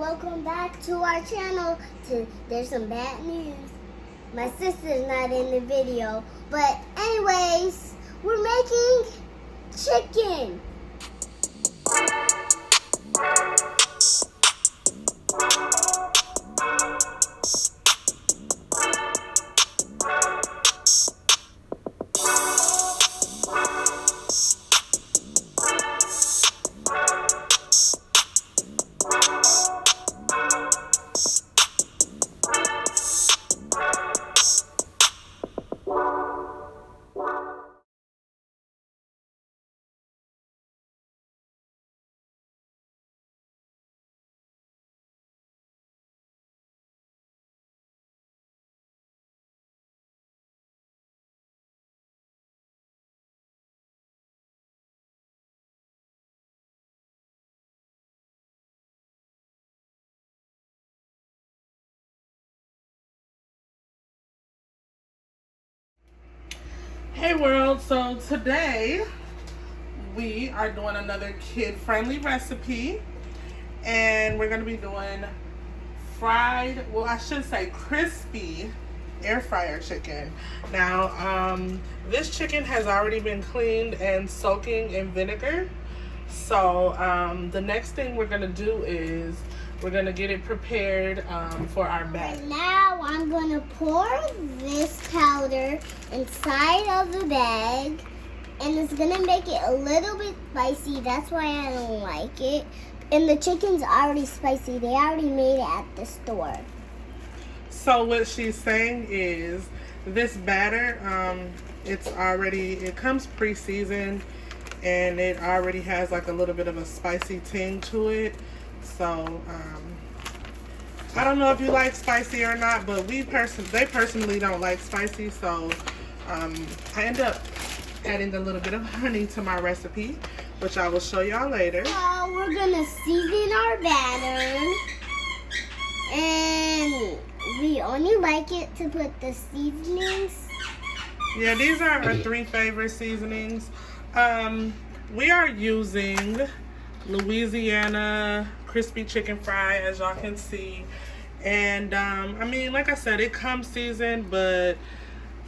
welcome back to our channel. There's some bad news. My sister's not in the video, but anyways, we're making chicken. Hey world, so today we are doing another kid-friendly recipe, and we're going to be doing fried, well I should say crispy air fryer chicken. Now this chicken has already been cleaned and soaking in vinegar, so the next thing we're going to do is we're going to get it prepared for our batter. Right now, I'm going to pour this powder inside of the bag. And it's going to make it a little bit spicy. That's why I don't like it. And the chicken's already spicy. They already made it at the store. So what she's saying is this batter, it comes pre-seasoned. And it already has like a little bit of a spicy ting to it. So, I don't know if you like spicy or not, but they personally don't like spicy, so I end up adding a little bit of honey to my recipe, which I will show y'all later. So we're gonna season our batter, and we only like it to put the seasonings. Yeah, these are our 3 favorite seasonings. We are using Louisiana crispy chicken fry, as y'all can see, and I mean, like I said, it comes seasoned, but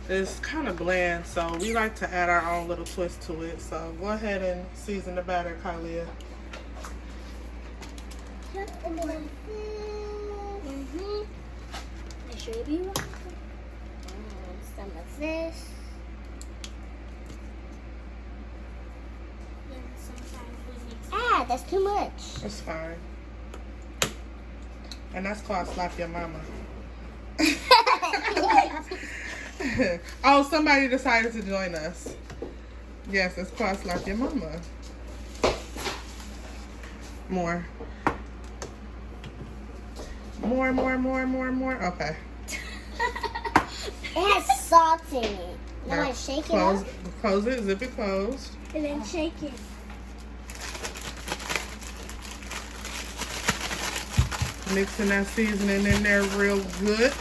it's kind of bland, so we like to add our own little twist to it. So go ahead and season the batter, Kylia. Make sure you be right. Some of this. That's too much. It's fine. And that's called slap your mama. Oh, somebody decided to join us. Yes, it's called slap your mama. More. More. Okay. It has salt in it. Now I shake it up. Close it, zip it closed. And then shake it. Mixing that seasoning in there real good.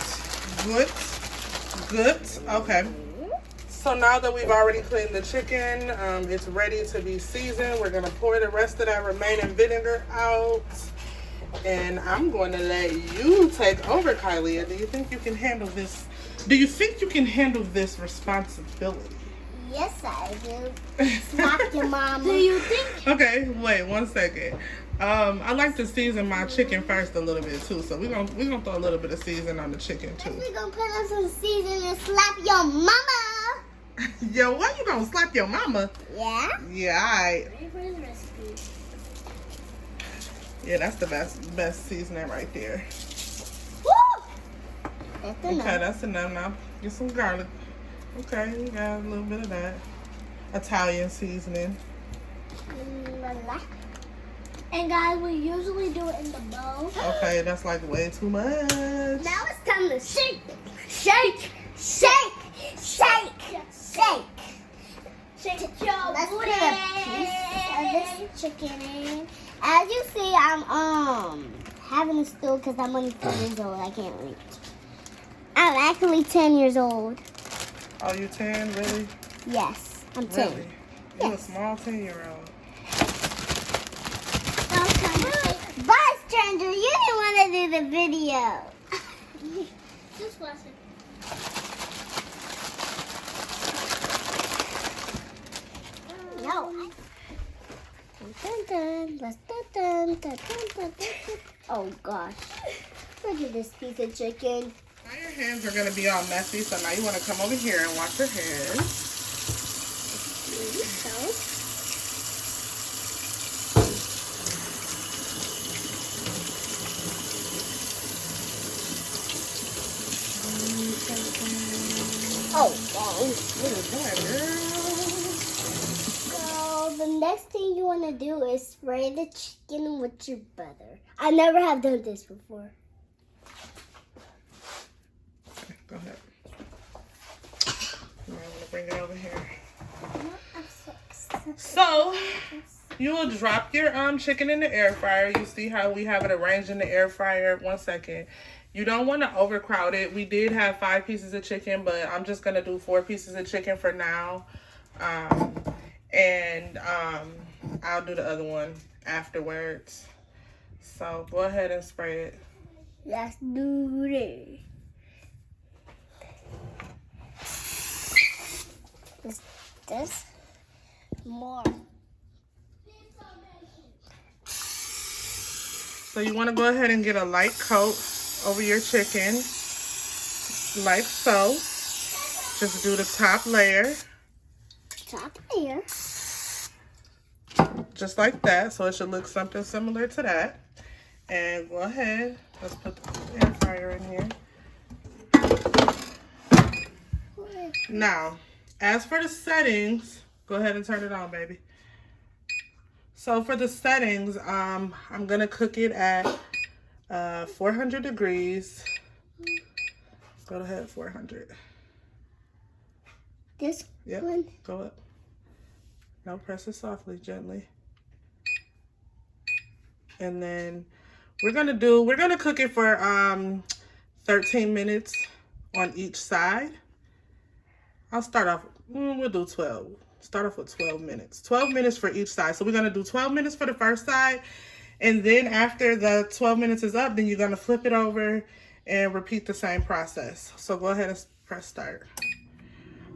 Okay. So now that we've already cleaned the chicken, it's ready to be seasoned. We're gonna pour the rest of that remaining vinegar out. And I'm going to let you take over, Kylia. Do you think you can handle this? Do you think you can handle this responsibility? Yes, I do. Slap your mama. Do you think? Okay, wait 1 second. I like to season my chicken first a little bit too, so we're gonna throw a little bit of seasoning on the chicken too. We're gonna put on some seasoning and slap your mama. Yo, why you gonna slap your mama? Yeah. Yeah, alright. Ready for the recipe? Yeah, that's the best seasoning right there. Woo! That's enough. Okay, that's enough now. Get some garlic. Okay, you got a little bit of that. Italian seasoning. And guys, we usually do it in the bowl. Okay, that's like way too much. Now it's time to shake. Shake your Let's put a piece of this chicken in. As you see, I'm having a stool because I'm only 4 years old. I can't reach. I'm actually 10 years old. Oh, you 10? Really? Yes, I'm 10. Really? You a small 10-year-old. Bye, stranger. You didn't want No. Just watch it. No. Dun, dun, dun, dun, dun, dun, dun, dun. Oh gosh. Look at this piece of chicken. Now your hands are going to be all messy, so now you want to come over here and wash your hands. So. Oh, dang. What is that, girl? So the next thing you want to do is spray the chicken with your butter. I never have done this before. Okay, go ahead. Now I'm going to bring it over here. So, you will drop your chicken in the air fryer. You see how we have it arranged in the air fryer. 1 second. You don't want to overcrowd it. We did have 5 pieces of chicken, but I'm just going to do 4 pieces of chicken for now. I'll do the other one afterwards. So, go ahead and spray it. Let's do it. This more. So you want to go ahead and get a light coat over your chicken, like so. Just do the top layer. Top layer. Just like that. So it should look something similar to that. And go ahead. Let's put the air fryer in here. Now, as for the settings, go ahead and turn it on, baby. So for the settings, I'm going to cook it at 400 degrees. Go ahead, 400. This Yep, one? go up. No, press it softly, gently. And then we're going to cook it for 13 minutes on each side. I'll start off, we'll do 12. Start off with 12 minutes. 12 minutes for each side. So we're going to do 12 minutes for the first side. And then after the 12 minutes is up, then you're going to flip it over and repeat the same process. So go ahead and press start.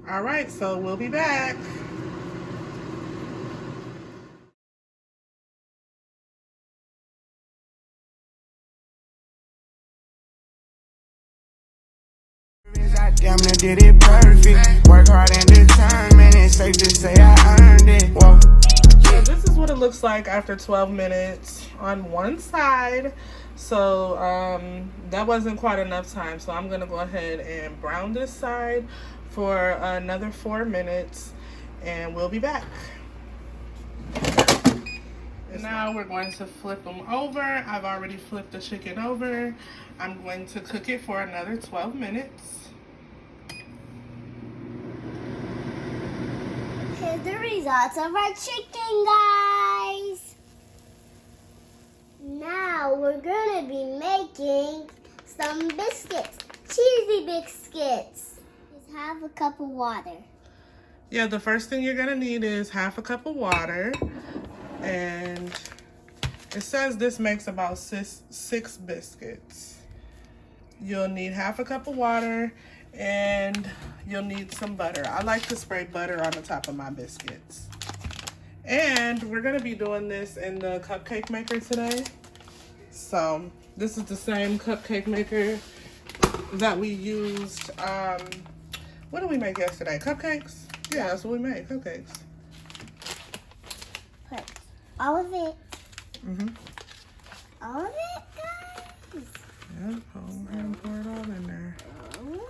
All right, so we'll be back. I damn near did it perfect. Work hard and determined. It's safe to say I earned it. Whoa. So this is what it looks like after 12 minutes on one side. So that wasn't quite enough time. So I'm gonna go ahead and brown this side for another 4 minutes and we'll be back. And now we're going to flip them over. I've already flipped the chicken over. I'm going to cook it for another 12 minutes. Here's the results of our chicken, guys. Now we're gonna be making some biscuits, cheesy biscuits. Just have a cup of water. Yeah, the first thing you're gonna need is half a cup of water. And it says this makes about six biscuits. You'll need half a cup of water and you'll need some butter. I like to spray butter on the top of my biscuits. And we're gonna be doing this in the cupcake maker today. So this is the same cupcake maker that we used, what did we make yesterday? Cupcakes? Yeah, that's what we made, cupcakes. Put all of it. Mm-hmm. All of it, guys. Yep, and pour it all in there. All of it.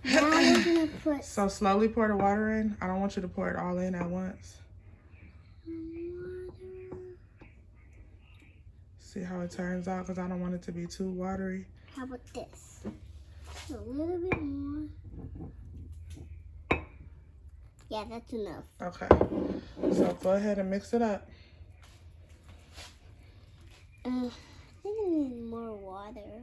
Now we're gonna put So slowly pour the water in. I don't want you to pour it all in at once. water. See how it turns out, because I don't want it to be too watery. How about this? A little bit more. Yeah, that's enough. Okay. So go ahead and mix it up. I think I need more water.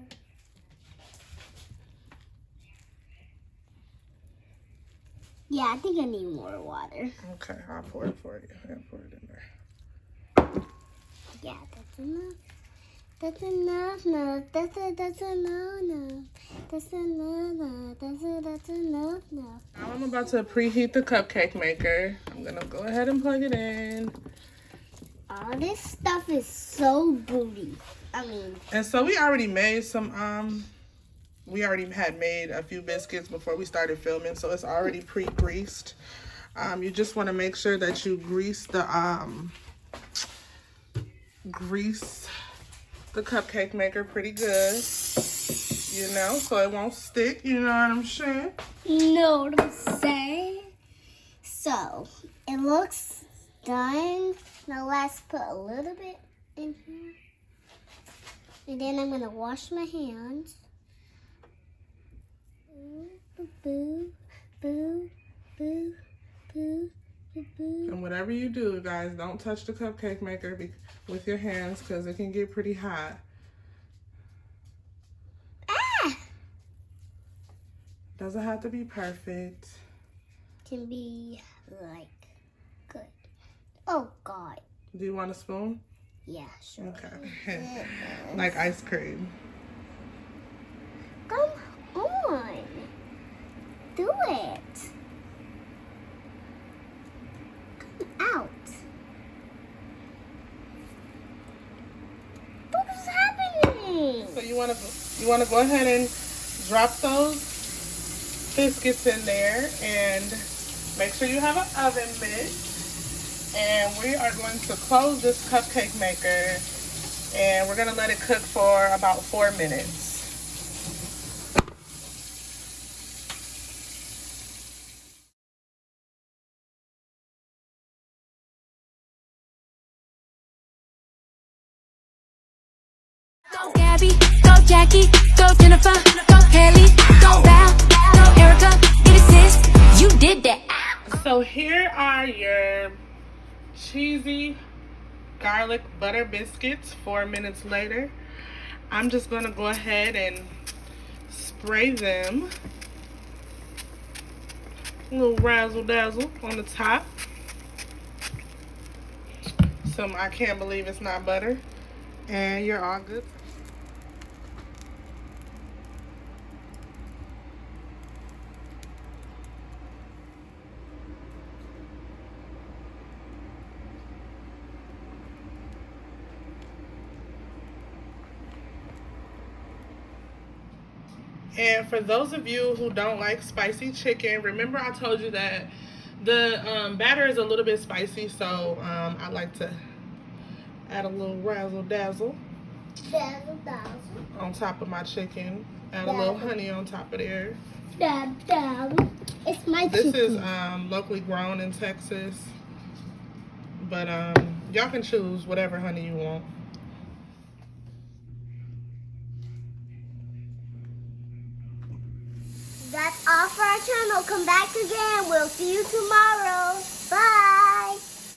Yeah, I think I need more water. Okay, I'll pour it for you. I'll pour it in there. Yeah, that's enough. That's enough, no. That's enough, no. That's enough, no. That's enough, no. Now I'm about to preheat the cupcake maker. I'm gonna go ahead and plug it in. All this stuff is so booty. And so we already made some, we already had made a few biscuits before we started filming, so it's already pre-greased. You just want to make sure that you grease the cupcake maker pretty good, you know, so it won't stick, you know what I'm saying? Know what I'm saying? So, it looks done. Now let's put a little bit in here. And then I'm going to wash my hands. Boo, boo, boo, boo, boo, boo, boo. And whatever you do, guys, don't touch the cupcake maker with your hands because it can get pretty hot. Ah! Doesn't have to be perfect. Can be like good. Oh God. Do you want a spoon? Yeah, sure. Okay. Like ice cream. Come on. Do it. Come out. What's happening? So you wanna go ahead and drop those biscuits in there and make sure you have an oven mitt. And we are going to close this cupcake maker and we're gonna let it cook for about 4 minutes. Go Gabby, go Jackie, go Jennifer, go Haley, go Val, go Erica, get assist, you did that. So here are your cheesy garlic butter biscuits 4 minutes later. I'm just gonna go ahead and spray them. A little razzle dazzle on the top. Some I can't believe it's not butter. And you're all good. And for those of you who don't like spicy chicken, remember I told you that the batter is a little bit spicy, so I like to add a little razzle dazzle Dazzle dazzle. on top of my chicken. Add a little honey on top of there. Dazzle. It's my This chicken. is locally grown in Texas, but y'all can choose whatever honey you want. That's all for our channel. Come back again. We'll see you tomorrow. Bye.